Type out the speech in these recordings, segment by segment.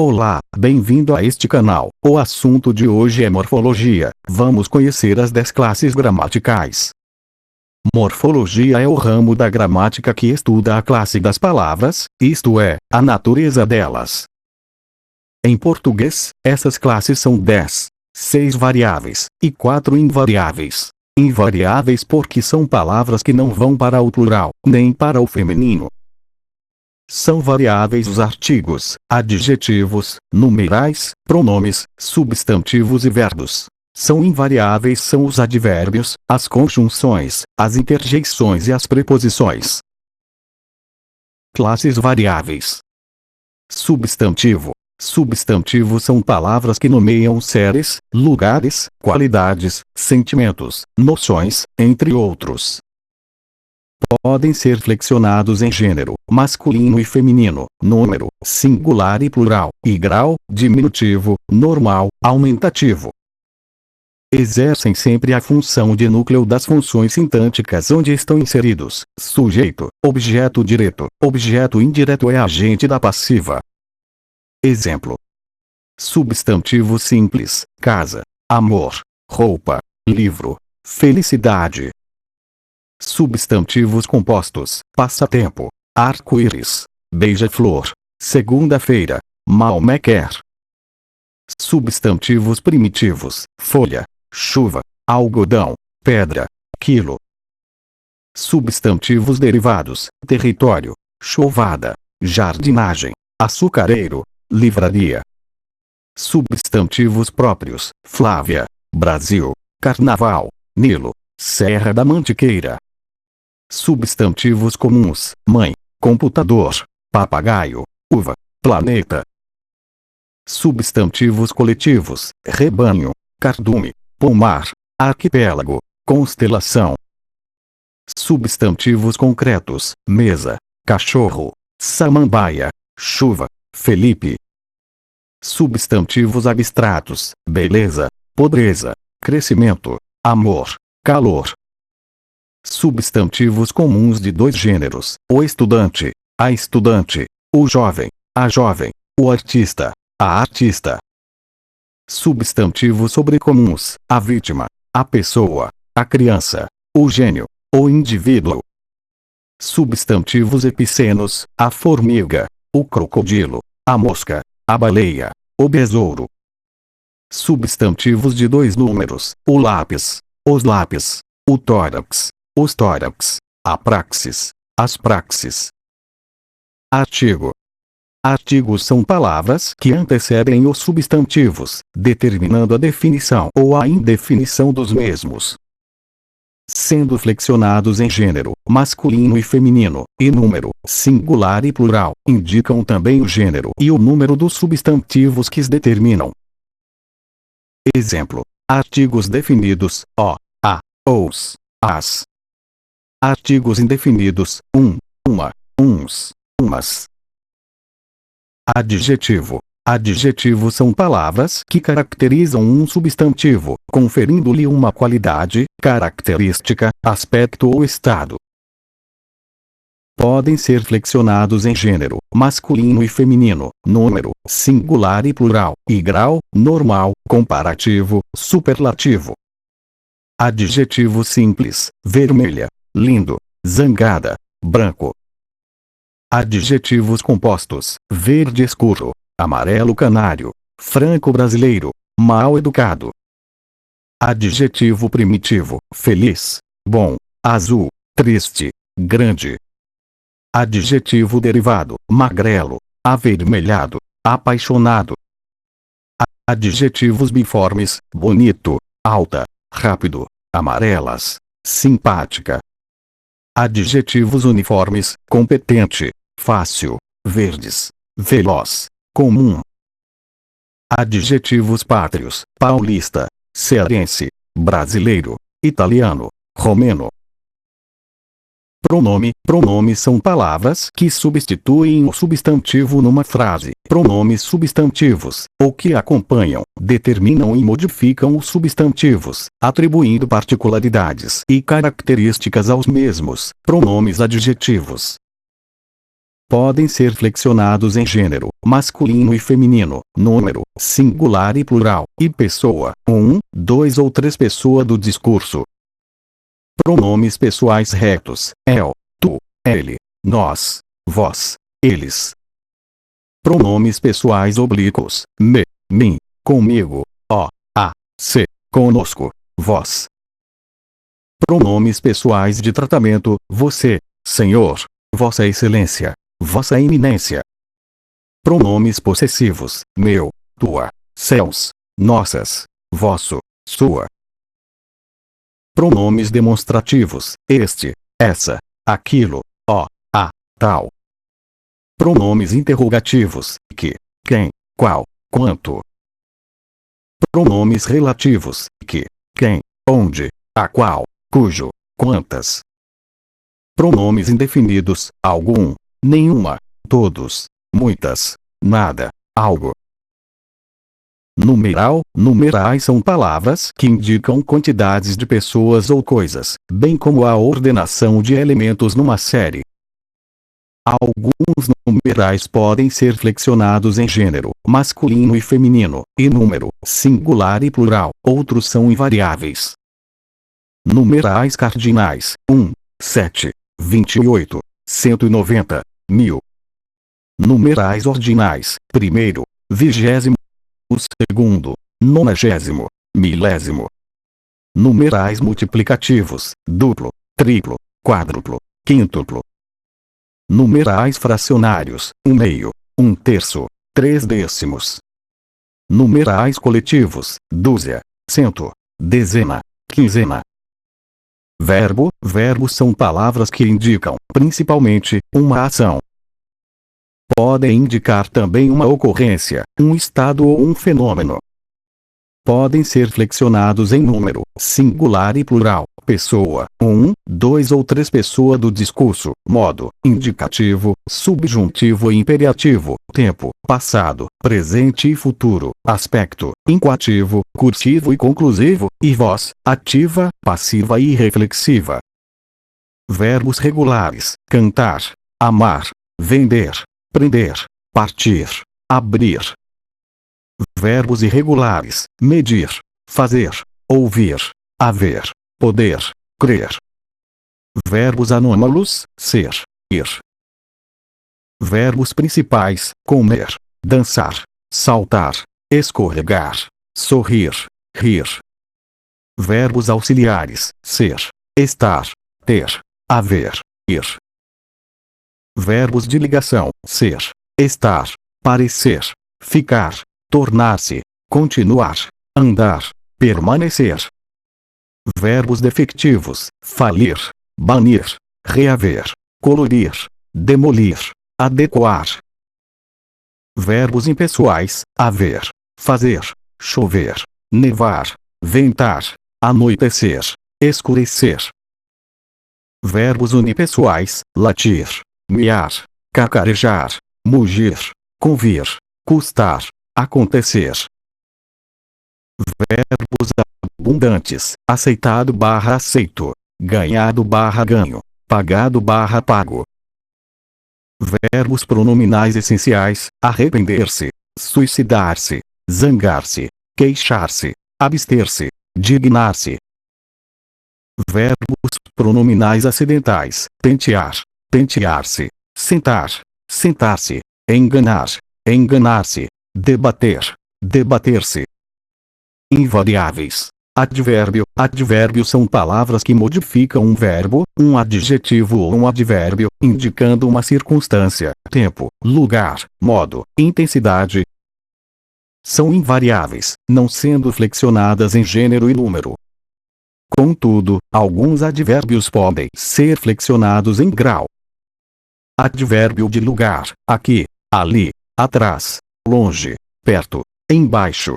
Olá, bem-vindo a este canal. O assunto de hoje é morfologia. Vamos conhecer as 10 classes gramaticais. Morfologia é o ramo da gramática que estuda a classe das palavras, isto é, a natureza delas. Em português, essas classes são 10, 6 variáveis e 4 invariáveis. Invariáveis porque são palavras que não vão para o plural, nem para o feminino. São variáveis os artigos, adjetivos, numerais, pronomes, substantivos e verbos. São invariáveis são os advérbios, as conjunções, as interjeições e as preposições. Classes variáveis. Substantivo. Substantivos são palavras que nomeiam seres, lugares, qualidades, sentimentos, noções, entre outros. Podem ser flexionados em gênero, masculino e feminino, número, singular e plural, e grau, diminutivo, normal, aumentativo. Exercem sempre a função de núcleo das funções sintânticas onde estão inseridos, sujeito, objeto direto, objeto indireto e agente da passiva. Exemplo. Substantivo simples, casa, amor, roupa, livro, felicidade. Substantivos compostos, passatempo, arco-íris, beija-flor, segunda-feira, Maomé quer. Substantivos primitivos, folha, chuva, algodão, pedra, quilo. Substantivos derivados, território, chouvada, jardinagem, açucareiro, livraria. Substantivos próprios, Flávia, Brasil, carnaval, Nilo, Serra da Mantiqueira. Substantivos comuns, mãe, computador, papagaio, uva, planeta. Substantivos coletivos, rebanho, cardume, pomar, arquipélago, constelação. Substantivos concretos, mesa, cachorro, samambaia, chuva, Felipe. Substantivos abstratos, beleza, podreza, crescimento, amor, calor. Substantivos comuns de dois gêneros, o estudante, a estudante, o jovem, a jovem, o artista, a artista. Substantivos sobrecomuns, a vítima, a pessoa, a criança, o gênio, o indivíduo. Substantivos epicenos, a formiga, o crocodilo, a mosca, a baleia, o besouro. Substantivos de dois números, o lápis, os lápis, o tórax, os tórax, a praxis, as praxis. Artigo. Artigos são palavras que antecedem os substantivos, determinando a definição ou a indefinição dos mesmos. Sendo flexionados em gênero, masculino e feminino, e número, singular e plural, indicam também o gênero e o número dos substantivos que os determinam. Exemplo. Artigos definidos, o, a, os, as. Artigos indefinidos, uma, uns, umas. Adjetivo. Adjetivos são palavras que caracterizam um substantivo, conferindo-lhe uma qualidade, característica, aspecto ou estado. Podem ser flexionados em gênero, masculino e feminino, número, singular e plural, e grau, normal, comparativo, superlativo. Adjetivo simples, vermelha, lindo, zangada, branco. Adjetivos compostos, verde escuro, amarelo canário, franco brasileiro, mal educado. Adjetivo primitivo, feliz, bom, azul, triste, grande. Adjetivo derivado, magrelo, avermelhado, apaixonado. Adjetivos biformes, bonito, alta, rápido, amarelas, simpática. Adjetivos uniformes, competente, fácil, verdes, veloz, comum. Adjetivos pátrios, paulista, cearense, brasileiro, italiano, romeno. Pronome. Pronomes são palavras que substituem o substantivo numa frase. Pronomes substantivos, ou que acompanham, determinam e modificam os substantivos, atribuindo particularidades e características aos mesmos. Pronomes adjetivos. podem ser flexionados em gênero, masculino e feminino, número, singular e plural, e pessoa, dois ou três pessoa do discurso. Pronomes pessoais retos, eu, tu, ele, nós, vós, eles. Pronomes pessoais oblíquos, me, mim, comigo, ó, a, se, conosco, vós. Pronomes pessoais de tratamento, você, senhor, vossa excelência, vossa eminência. Pronomes possessivos, meu, tua, seus, nossas, vosso, sua. Pronomes demonstrativos, este, essa, aquilo, ó, a, tal. Pronomes interrogativos, que, quem, qual, quanto. Pronomes relativos, que, quem, onde, a qual, cujo, quantas. Pronomes indefinidos, algum, nenhuma, todos, muitas, nada, algo. Numeral, numerais são palavras que indicam quantidades de pessoas ou coisas, bem como a ordenação de elementos numa série. Alguns numerais podem ser flexionados em gênero, masculino e feminino, e número, singular e plural, outros são invariáveis. Numerais cardinais, 7, 28, 190, 1000. Numerais ordinais, primeiro, 20º, segundo, 90º, milésimo. Numerais multiplicativos, duplo, triplo, quádruplo, quíntuplo. Numerais fracionários, 1/2, 1/3, 3/10. Numerais coletivos, dúzia, cento, dezena, quinzena. Verbos são palavras que indicam, principalmente, uma ação. Podem indicar também uma ocorrência, um estado ou um fenômeno. Podem ser flexionados em número, singular e plural, pessoa, dois ou três pessoa do discurso, modo, indicativo, subjuntivo e imperativo, tempo, passado, presente e futuro, aspecto, incoativo, cursivo e conclusivo, e voz, ativa, passiva e reflexiva. Verbos regulares, cantar, amar, vender, prender, partir, abrir. Verbos irregulares, medir, fazer, ouvir, haver, poder, crer. Verbos anômalos, ser, ir. Verbos principais, comer, dançar, saltar, escorregar, sorrir, rir. Verbos auxiliares, ser, estar, ter, haver, ir. Verbos de ligação, ser, estar, parecer, ficar, tornar-se, continuar, andar, permanecer. Verbos defectivos, falir, banir, reaver, colorir, demolir, adequar. Verbos impessoais, haver, fazer, chover, nevar, ventar, anoitecer, escurecer. Verbos unipessoais, latir, miar, cacarejar, mugir, convir, custar, acontecer. Verbos abundantes, aceitado/aceito, ganhado/ganho, pagado/pago. Verbos pronominais essenciais, arrepender-se, suicidar-se, zangar-se, queixar-se, abster-se, dignar-se. Verbos pronominais acidentais, pentear, pentear-se, sentar, sentar-se, enganar, enganar-se, debater, debater-se. Invariáveis. Advérbio. Advérbios são palavras que modificam um verbo, um adjetivo ou um advérbio, indicando uma circunstância, tempo, lugar, modo, intensidade. São invariáveis, não sendo flexionadas em gênero e número. Contudo, alguns advérbios podem ser flexionados em grau. Advérbio de lugar, aqui, ali, atrás, longe, perto, embaixo.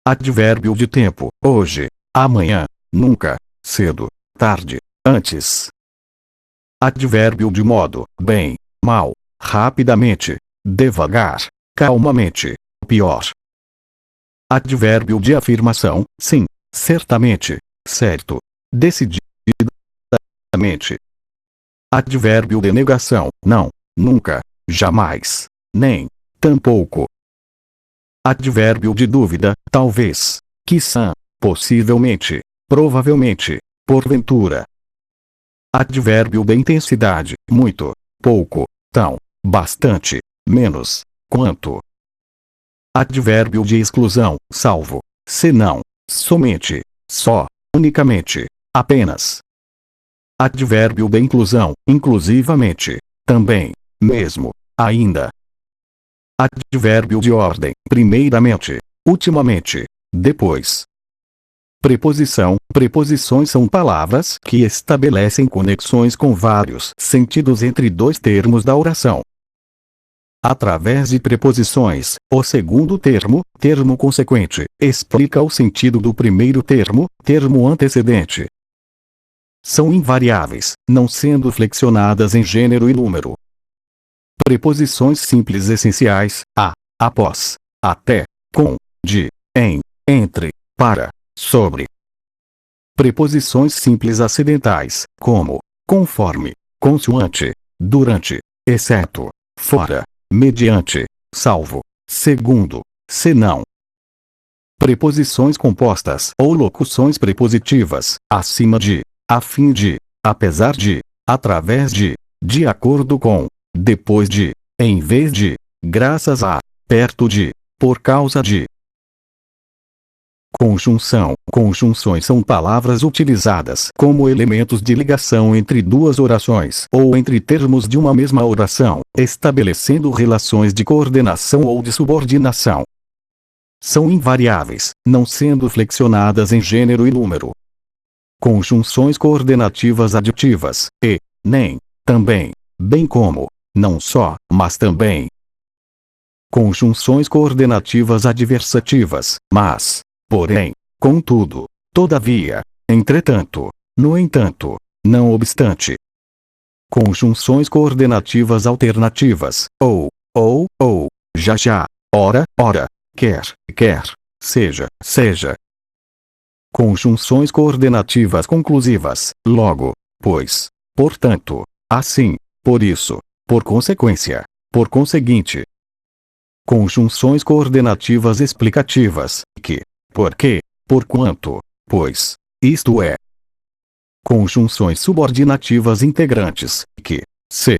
Advérbio de tempo, hoje, amanhã, nunca, cedo, tarde, antes. Advérbio de modo, bem, mal, rapidamente, devagar, calmamente, pior. Advérbio de afirmação, sim, certamente, certo, decididamente. Advérbio de negação, não, nunca, jamais, nem, tampouco. Advérbio de dúvida, talvez, quiçá, possivelmente, provavelmente, porventura. Advérbio de intensidade, muito, pouco, tão, bastante, menos, quanto. Advérbio de exclusão, salvo, senão, somente, só, unicamente, apenas. Advérbio de inclusão, inclusivamente, também, mesmo, ainda. Advérbio de ordem, primeiramente, ultimamente, depois. Preposição. Preposições são palavras que estabelecem conexões com vários sentidos entre dois termos da oração. Através de preposições, o segundo termo, termo consequente, explica o sentido do primeiro termo, termo antecedente. São invariáveis, não sendo flexionadas em gênero e número. Preposições simples essenciais: a, após, até, com, de, em, entre, para, sobre. Preposições simples acidentais, como conforme, consoante, durante, exceto, fora, mediante, salvo, segundo, senão. Preposições compostas ou locuções prepositivas, acima de, a fim de, apesar de, através de acordo com, depois de, em vez de, graças a, perto de, por causa de. Conjunção. Conjunções são palavras utilizadas como elementos de ligação entre duas orações ou entre termos de uma mesma oração, estabelecendo relações de coordenação ou de subordinação. São invariáveis, não sendo flexionadas em gênero e número. Conjunções coordenativas aditivas, e, nem, também, bem como, não só, mas também. Conjunções coordenativas adversativas, mas, porém, contudo, todavia, entretanto, no entanto, não obstante. Conjunções coordenativas alternativas, ou, já, ora, quer, seja, Conjunções coordenativas conclusivas, logo, pois, portanto, assim, por isso, por consequência, por conseguinte. Conjunções coordenativas explicativas, que, porque, porquanto, pois, isto é. Conjunções subordinativas integrantes, que, se.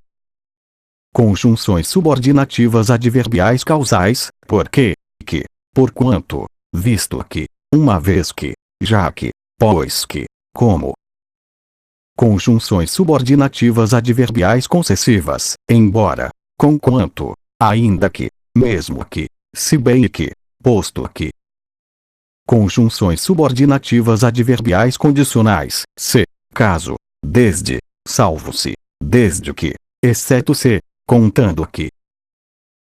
Conjunções subordinativas adverbiais causais, porque, que, porquanto, visto que, uma vez que, já que, pois que, como. Conjunções subordinativas adverbiais concessivas, embora, conquanto, ainda que, mesmo que, se bem que, posto que. Conjunções subordinativas adverbiais condicionais, se, caso, desde, salvo-se, desde que, exceto se, contando que.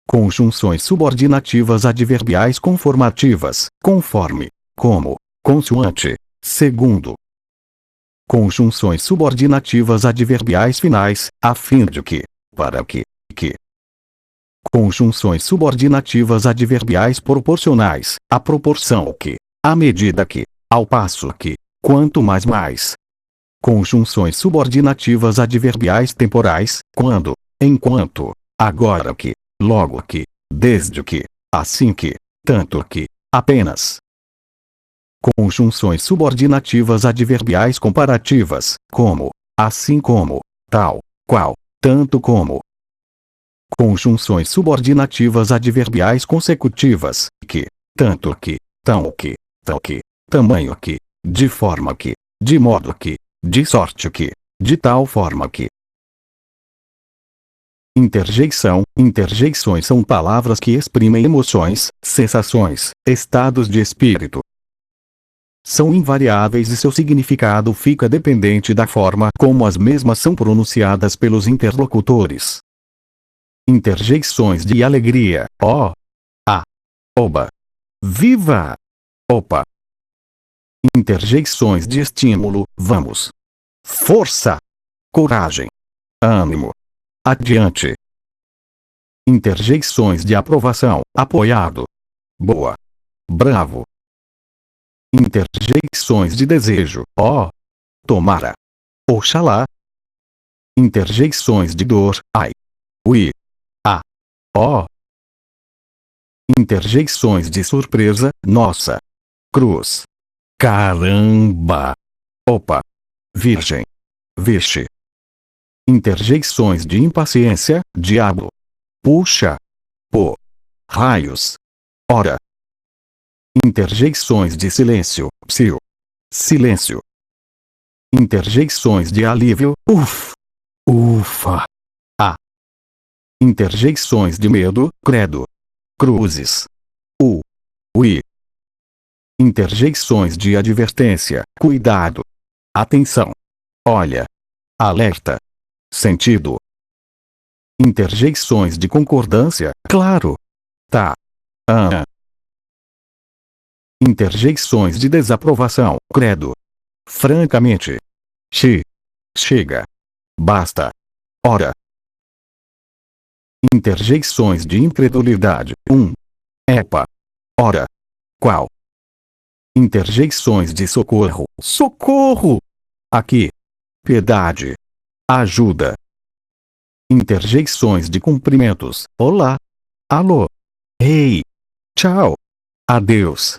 Conjunções subordinativas adverbiais conformativas, conforme, como, consoante, segundo. Conjunções subordinativas adverbiais finais, a fim de que, para que. Conjunções subordinativas adverbiais proporcionais, a proporção que, à medida que, ao passo que, quanto mais. Conjunções subordinativas adverbiais temporais, quando, enquanto, agora que, logo que, desde que, assim que, tanto que, apenas. Conjunções subordinativas adverbiais comparativas, como, assim como, tal, qual, tanto como. Conjunções subordinativas adverbiais consecutivas, que, tanto que, tão que, tal que, tamanho que, de forma que, de modo que, de sorte que, de tal forma que. Interjeição. Interjeições são palavras que exprimem emoções, sensações, estados de espírito. São invariáveis e seu significado fica dependente da forma como as mesmas são pronunciadas pelos interlocutores. Interjeições de alegria, ó, a, oba, viva, opa. Interjeições de estímulo, vamos, força, coragem, ânimo, adiante. Interjeições de aprovação, apoiado, boa, bravo. Interjeições de desejo, ó, tomara, oxalá. Interjeições de dor, ai, ui, a, ó. Interjeições de surpresa, nossa. Cruz. Caramba. Opa. Virgem. Vixe. Interjeições de impaciência, diabo. Puxa. Pô. Raios. Ora. Interjeições de silêncio, psiu. Silêncio. Interjeições de alívio, uf. Ufa. A. Interjeições de medo, credo. Cruzes. U. Ui. Interjeições de advertência, cuidado. Atenção. Olha. Alerta. Sentido. Interjeições de concordância, claro. Tá. Ah. Interjeições de desaprovação, credo. Francamente. Chega. Basta. Ora. Interjeições de incredulidade, epa. Ora. Qual? Interjeições de socorro, socorro. Aqui. Piedade. Ajuda. Interjeições de cumprimentos, olá. Alô. Ei. Tchau. Adeus.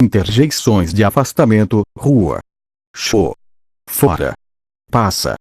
Interjeições de afastamento, rua. Show. Fora. Passa.